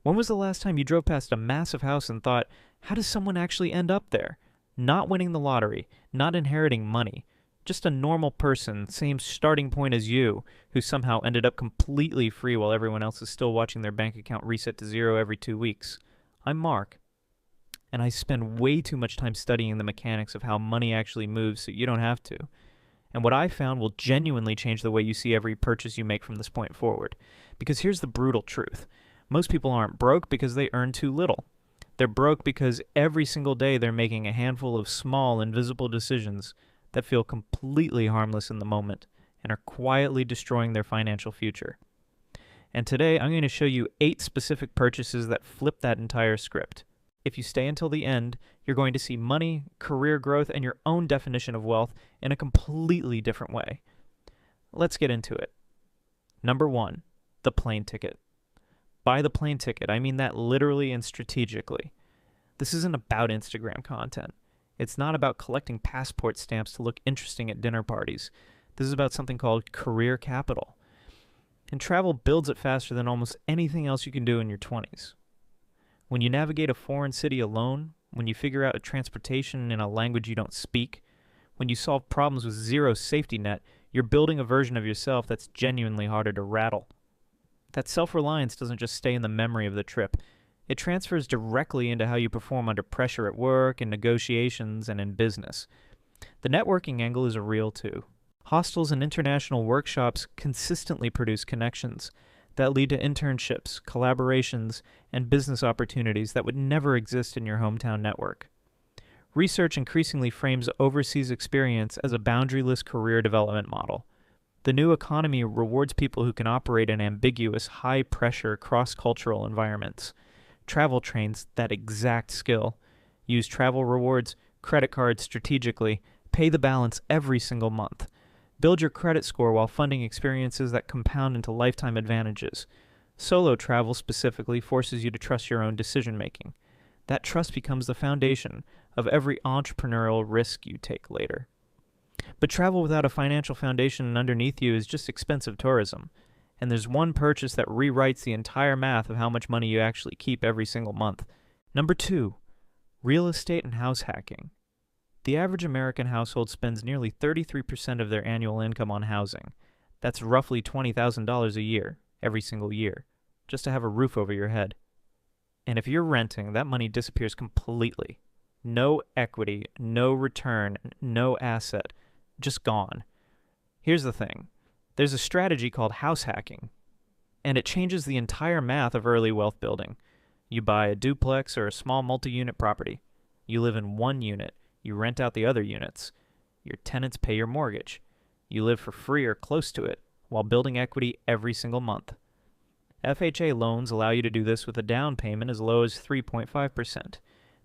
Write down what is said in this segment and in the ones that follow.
When was the last time you drove past a massive house and thought, how does someone actually end up there? Not winning the lottery, not inheriting money. Just a normal person, same starting point as you, who somehow ended up completely free while everyone else is still watching their bank account reset to zero every 2 weeks. I'm Mark, and I spend way too much time studying the mechanics of how money actually moves so you don't have to. And what I found will genuinely change the way you see every purchase you make from this point forward. Because here's the brutal truth. Most people aren't broke because they earn too little. They're broke because every single day they're making a handful of small, invisible decisions that feel completely harmless in the moment and are quietly destroying their financial future. And today, I'm going to show you 8 specific purchases that flip that entire script. If you stay until the end, you're going to see money, career growth, and your own definition of wealth in a completely different way. Let's get into it. Number 1, the plane ticket. By the plane ticket, I mean that literally and strategically. This isn't about Instagram content. It's not about collecting passport stamps to look interesting at dinner parties. This is about something called career capital. And travel builds it faster than almost anything else you can do in your 20s. When you navigate a foreign city alone, when you figure out a transportation in a language you don't speak, when you solve problems with zero safety net, you're building a version of yourself that's genuinely harder to rattle. That self-reliance doesn't just stay in the memory of the trip. It transfers directly into how you perform under pressure at work, in negotiations, and in business. The networking angle is real too. Hostels and international workshops consistently produce connections that lead to internships, collaborations, and business opportunities that would never exist in your hometown network. Research increasingly frames overseas experience as a boundaryless career development model. The new economy rewards people who can operate in ambiguous, high-pressure, cross-cultural environments. Travel trains that exact skill. Use travel rewards, credit cards strategically, pay the balance every single month. Build your credit score while funding experiences that compound into lifetime advantages. Solo travel specifically forces you to trust your own decision-making. That trust becomes the foundation of every entrepreneurial risk you take later. But travel without a financial foundation underneath you is just expensive tourism. And there's one purchase that rewrites the entire math of how much money you actually keep every single month. Number 2, real estate and house hacking. The average American household spends nearly 33% of their annual income on housing. That's roughly $20,000 a year, every single year, just to have a roof over your head. And if you're renting, that money disappears completely. No equity, no return, no asset, just gone. Here's the thing. There's a strategy called house hacking, and it changes the entire math of early wealth building. You buy a duplex or a small multi-unit property. You live in one unit. You rent out the other units. Your tenants pay your mortgage. You live for free or close to it, while building equity every single month. FHA loans allow you to do this with a down payment as low as 3.5%.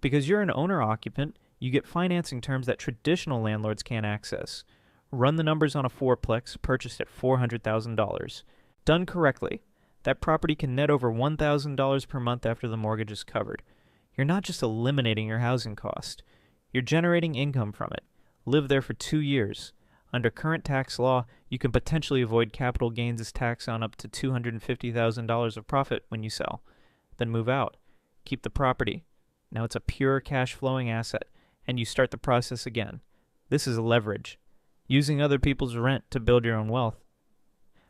Because you're an owner-occupant, you get financing terms that traditional landlords can't access. Run the numbers on a fourplex purchased at $400,000. Done correctly, that property can net over $1,000 per month after the mortgage is covered. You're not just eliminating your housing cost. You're generating income from it. Live there for 2 years. Under current tax law, you can potentially avoid capital gains tax on up to $250,000 of profit when you sell. Then move out. Keep the property. Now it's a pure cash-flowing asset, and you start the process again. This is leverage. Using other people's rent to build your own wealth.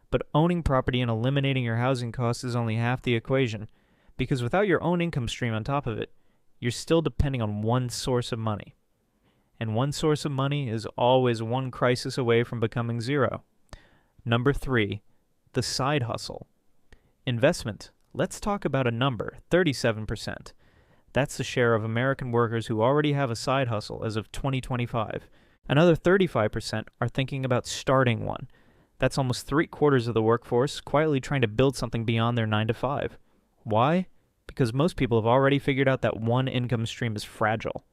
But owning property and eliminating your housing costs is only half the equation, because without your own income stream on top of it, you're still depending on one source of money. And one source of money is always one crisis away from becoming zero. Number 3, the side hustle. Investment. Let's talk about a number, 37%. That's the share of American workers who already have a side hustle as of 2025. Another 35% are thinking about starting one. That's almost 3/4 of the workforce quietly trying to build something beyond their 9 to 5. Why? Because most people have already figured out that one income stream is fragile.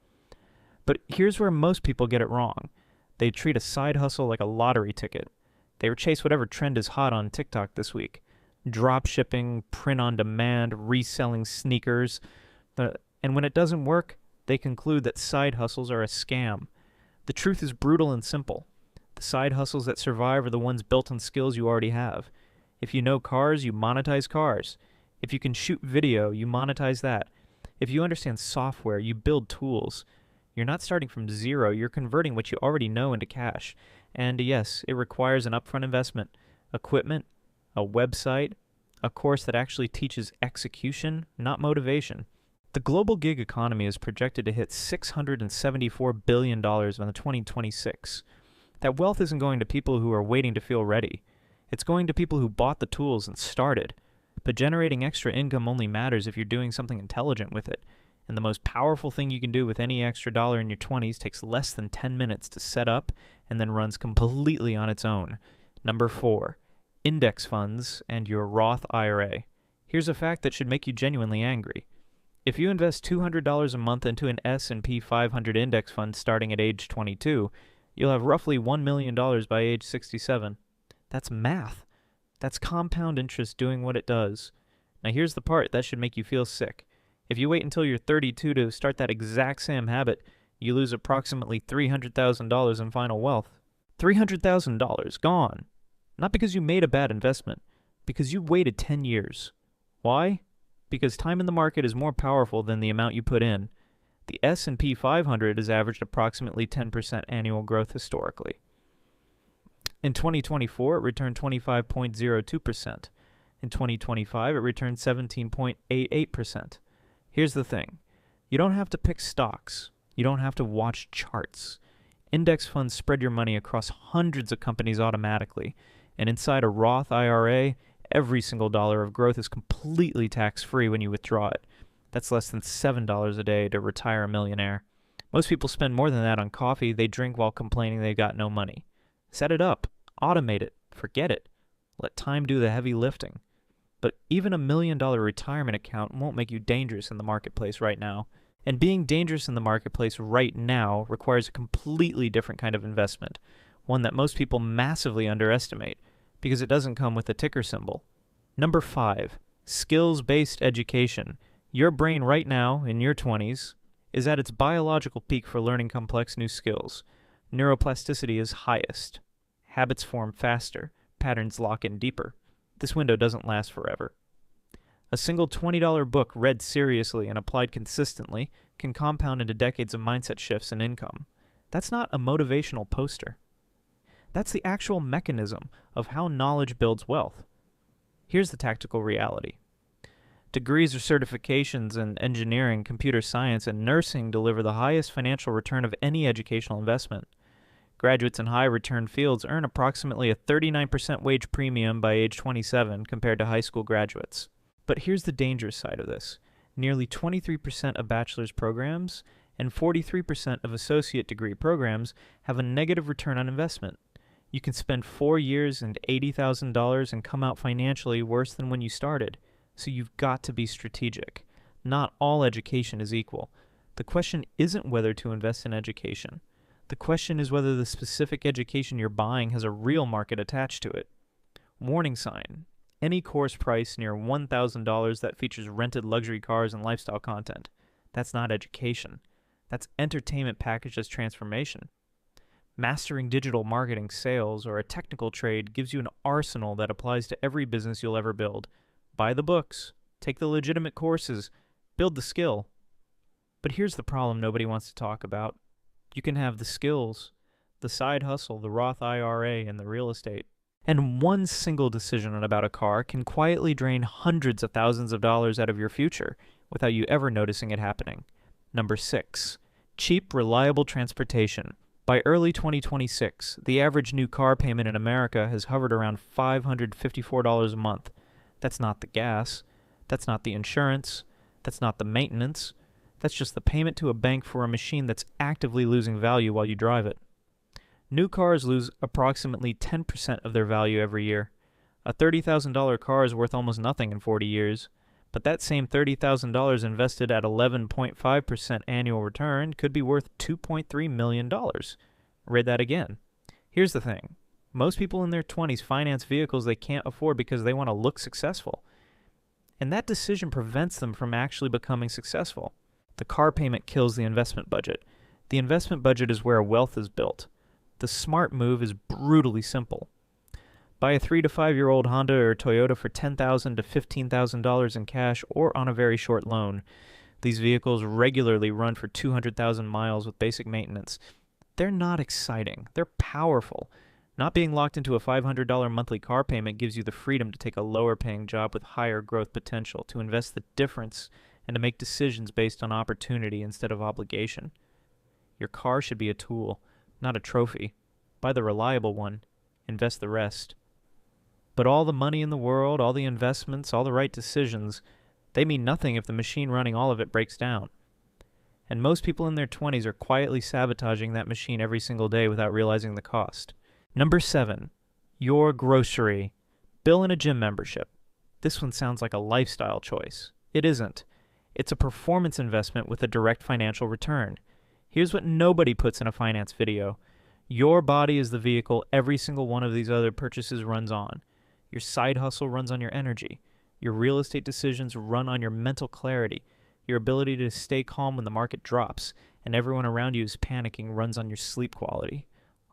But here's where most people get it wrong. They treat a side hustle like a lottery ticket. They chase whatever trend is hot on TikTok this week. Drop shipping, print on demand, reselling sneakers. And when it doesn't work, they conclude that side hustles are a scam. The truth is brutal and simple. The side hustles that survive are the ones built on skills you already have. If you know cars, you monetize cars. If you can shoot video, you monetize that. If you understand software, you build tools. You're not starting from zero, you're converting what you already know into cash. And yes, it requires an upfront investment, equipment, a website, a course that actually teaches execution, not motivation. The global gig economy is projected to hit $674 billion by 2026. That wealth isn't going to people who are waiting to feel ready. It's going to people who bought the tools and started. But generating extra income only matters if you're doing something intelligent with it. And the most powerful thing you can do with any extra dollar in your 20s takes less than 10 minutes to set up and then runs completely on its own. Number 4, index funds and your Roth IRA. Here's a fact that should make you genuinely angry. If you invest $200 a month into an S&P 500 index fund starting at age 22, you'll have roughly $1 million by age 67. That's math. That's compound interest doing what it does. Now here's the part that should make you feel sick. If you wait until you're 32 to start that exact same habit, you lose approximately $300,000 in final wealth. $300,000 gone. Not because you made a bad investment, because you waited 10 years. Why? Because time in the market is more powerful than the amount you put in. The S&P 500 has averaged approximately 10% annual growth historically. In 2024, it returned 25.02%. In 2025, it returned 17.88%. Here's the thing. You don't have to pick stocks. You don't have to watch charts. Index funds spread your money across hundreds of companies automatically. And inside a Roth IRA, every single dollar of growth is completely tax-free when you withdraw it. That's less than $7 a day to retire a millionaire. Most people spend more than that on coffee they drink while complaining they've got no money. Set it up. Automate it. Forget it. Let time do the heavy lifting. But even a $1 million retirement account won't make you dangerous in the marketplace right now. And being dangerous in the marketplace right now requires a completely different kind of investment, one that most people massively underestimate, because it doesn't come with a ticker symbol. Number 5, skills-based education. Your brain right now, in your 20s, is at its biological peak for learning complex new skills. Neuroplasticity is highest. Habits form faster. Patterns lock in deeper. This window doesn't last forever. A single $20 book read seriously and applied consistently can compound into decades of mindset shifts and income. That's not a motivational poster. That's the actual mechanism of how knowledge builds wealth. Here's the tactical reality. Degrees or certifications in engineering, computer science, and nursing deliver the highest financial return of any educational investment. Graduates in high-return fields earn approximately a 39% wage premium by age 27 compared to high school graduates. But here's the dangerous side of this. Nearly 23% of bachelor's programs and 43% of associate degree programs have a negative return on investment. You can spend 4 years and $80,000 and come out financially worse than when you started. So you've got to be strategic. Not all education is equal. The question isn't whether to invest in education. The question is whether the specific education you're buying has a real market attached to it. Warning sign. Any course price near $1,000 that features rented luxury cars and lifestyle content. That's not education. That's entertainment packaged as transformation. Mastering digital marketing, sales, or a technical trade gives you an arsenal that applies to every business you'll ever build. Buy the books, take the legitimate courses, build the skill. But here's the problem nobody wants to talk about. You can have the skills, the side hustle, the Roth IRA, and the real estate. And one single decision about a car can quietly drain hundreds of thousands of dollars out of your future without you ever noticing it happening. Number 6, cheap, reliable transportation. By early 2026, the average new car payment in America has hovered around $554 a month. That's not the gas. That's not the insurance. That's not the maintenance. That's just the payment to a bank for a machine that's actively losing value while you drive it. New cars lose approximately 10% of their value every year. A $30,000 car is worth almost nothing in 40 years, but that same $30,000 invested at 11.5% annual return could be worth $2.3 million. Read that again. Here's the thing. Most people in their 20s finance vehicles they can't afford because they want to look successful. And that decision prevents them from actually becoming successful. The car payment kills the investment budget. The investment budget is where wealth is built. The smart move is brutally simple. Buy a 3 to 5-year-old Honda or Toyota for $10,000 to $15,000 in cash or on a very short loan. These vehicles regularly run for 200,000 miles with basic maintenance. They're not exciting. They're powerful. Not being locked into a $500 monthly car payment gives you the freedom to take a lower-paying job with higher growth potential, to invest the difference, and to make decisions based on opportunity instead of obligation. Your car should be a tool, not a trophy. Buy the reliable one. Invest the rest. But all the money in the world, all the investments, all the right decisions, they mean nothing if the machine running all of it breaks down. And most people in their 20s are quietly sabotaging that machine every single day without realizing the cost. Number 7, your grocery. Bill and a gym membership. This one sounds like a lifestyle choice. It isn't. It's a performance investment with a direct financial return. Here's what nobody puts in a finance video. Your body is the vehicle every single one of these other purchases runs on. Your side hustle runs on your energy. Your real estate decisions run on your mental clarity. Your ability to stay calm when the market drops and everyone around you is panicking runs on your sleep quality.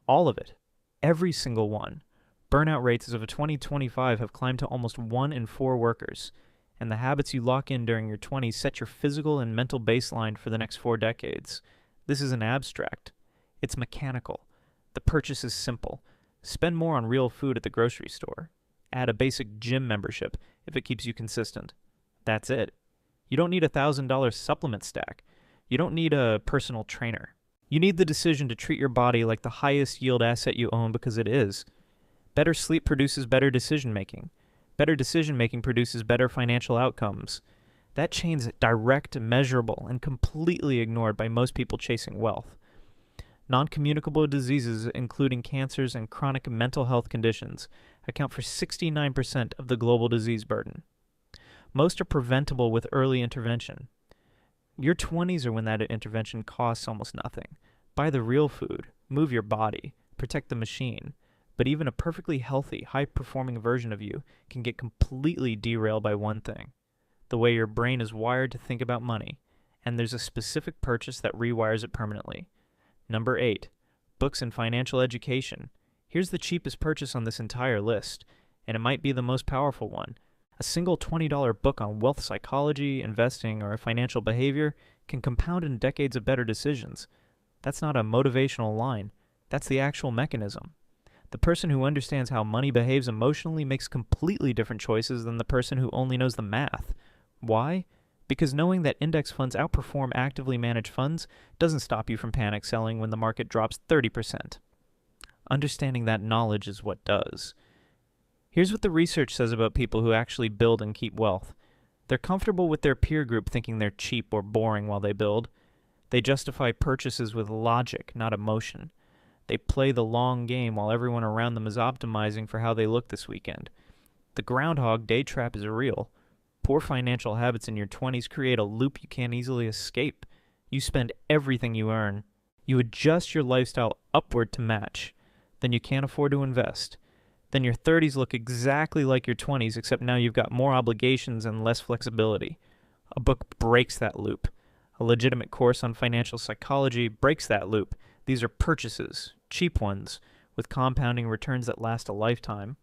All of it. Every single one. Burnout rates as of 2025 have climbed to almost 1 in 4 workers. And the habits you lock in during your 20s set your physical and mental baseline for the next 4 decades. This isn't abstract. It's mechanical. The purchase is simple. Spend more on real food at the grocery store. Add a basic gym membership if it keeps you consistent. That's it. You don't need a $1,000 supplement stack. You don't need a personal trainer. You need the decision to treat your body like the highest yield asset you own because it is. Better sleep produces better decision making. Better decision making produces better financial outcomes. That chain's direct, measurable, and completely ignored by most people chasing wealth. Non-communicable diseases, including cancers and chronic mental health conditions, account for 69% of the global disease burden. Most are preventable with early intervention. Your 20s are when that intervention costs almost nothing. Buy the real food, move your body, protect the machine. But even a perfectly healthy, high-performing version of you can get completely derailed by one thing: the way your brain is wired to think about money, and there's a specific purchase that rewires it permanently. Number 8, books and financial education. Here's the cheapest purchase on this entire list, and it might be the most powerful one. A single $20 book on wealth psychology, investing, or financial behavior can compound in decades of better decisions. That's not a motivational line. That's the actual mechanism. The person who understands how money behaves emotionally makes completely different choices than the person who only knows the math. Why? Because knowing that index funds outperform actively managed funds doesn't stop you from panic selling when the market drops 30%. Understanding that knowledge is what does. Here's what the research says about people who actually build and keep wealth. They're comfortable with their peer group thinking they're cheap or boring while they build. They justify purchases with logic, not emotion. They play the long game while everyone around them is optimizing for how they look this weekend. The Groundhog Day trap is real. Poor financial habits in your 20s create a loop you can't easily escape. You spend everything you earn. You adjust your lifestyle upward to match. Then you can't afford to invest. Then your 30s look exactly like your 20s, except now you've got more obligations and less flexibility. A book breaks that loop. A legitimate course on financial psychology breaks that loop. These are purchases, cheap ones, with compounding returns that last a lifetime.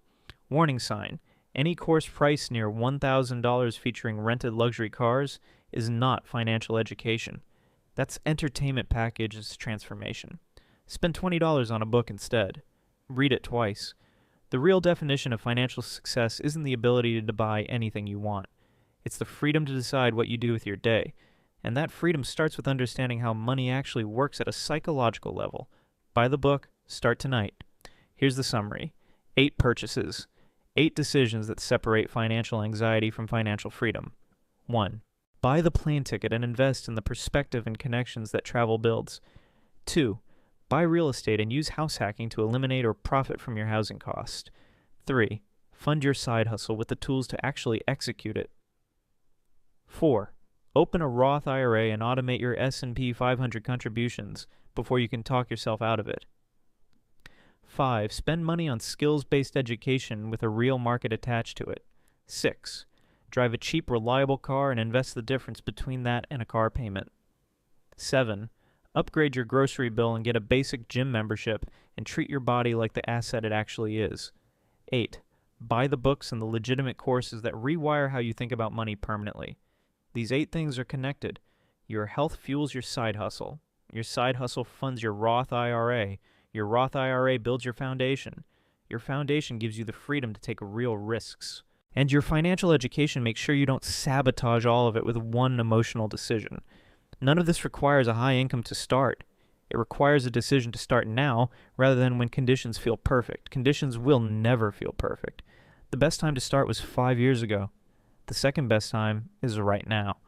Warning sign: any course priced near $1,000 featuring rented luxury cars is not financial education. That's entertainment package transformation. Spend $20 on a book instead. Read it twice. The real definition of financial success isn't the ability to buy anything you want. It's the freedom to decide what you do with your day. And that freedom starts with understanding how money actually works at a psychological level. Buy the book, start tonight. Here's the summary. 8 purchases. 8 decisions that separate financial anxiety from financial freedom. 1. Buy the plane ticket and invest in the perspective and connections that travel builds. 2. Buy real estate and use house hacking to eliminate or profit from your housing cost. 3. Fund your side hustle with the tools to actually execute it. 4. Open a Roth IRA and automate your S&P 500 contributions before you can talk yourself out of it. 5. Spend money on skills-based education with a real market attached to it. 6. Drive a cheap, reliable car and invest the difference between that and a car payment. 7. Upgrade your grocery bill and get a basic gym membership and treat your body like the asset it actually is. 8. Buy the books and the legitimate courses that rewire how you think about money permanently. These 8 things are connected. Your health fuels your side hustle. Your side hustle funds your Roth IRA. Your Roth IRA builds your foundation. Your foundation gives you the freedom to take real risks. And your financial education makes sure you don't sabotage all of it with one emotional decision. None of this requires a high income to start. It requires a decision to start now rather than when conditions feel perfect. Conditions will never feel perfect. The best time to start was 5 years ago. The second best time is right now.